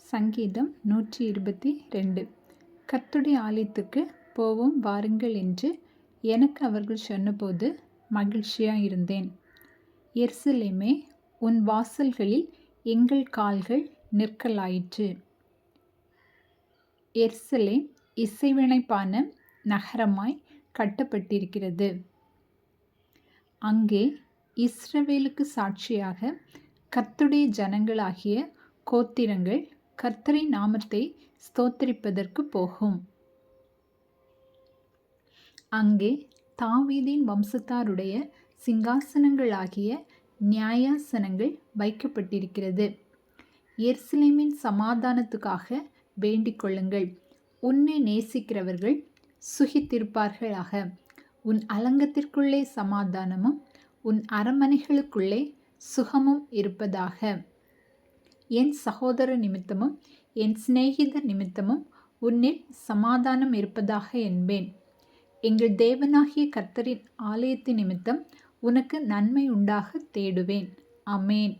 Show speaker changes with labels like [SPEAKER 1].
[SPEAKER 1] சங்கீதம் 122. கர்த்தருடைய ஆலயத்துக்கு போவோம் வாருங்கள் என்று எனக்கு அவர்கள் சொன்னபோது மகிழ்ச்சியாயிருந்தேன். எருசலேமே, உன் வாசல்களில் எங்கள் கால்கள் நிற்கலாயிற்று. எருசலேம் இசைவினைப்பான நகரமாய் கட்டப்பட்டிருக்கிறது. அங்கே இஸ்ரவேலுக்கு சாட்சியாக கர்த்தருடைய ஜனங்களாகிய கோத்திரங்கள் கர்த்தரின் நாமத்தை ஸ்தோத்திரிப்பதற்கு போகும். அங்கே தாவீதின் வம்சத்தாருடைய சிங்காசனங்களாகிய நியாயாசனங்கள் வைக்கப்பட்டிருக்கிறது. எருசலேமின் சமாதானத்துக்காக வேண்டிக் கொள்ளுங்கள். உன்னை நேசிக்கிறவர்கள் சுகித்திருப்பார்களாக. உன் அலங்கத்திற்குள்ளே சமாதானமும் உன் அரண்மனைகளுக்குள்ளே சுகமும் இருப்பதாக. என் சகோதர நிமித்தமும் என் சிநேகிதர் நிமித்தமும் உன்னில் சமாதானம் இருப்பதாக என்பேன். எங்கள் தேவனாகிய கர்த்தரின் ஆலயத்தின் நிமித்தம் உனக்கு நன்மை உண்டாக தேடுவேன். ஆமென்.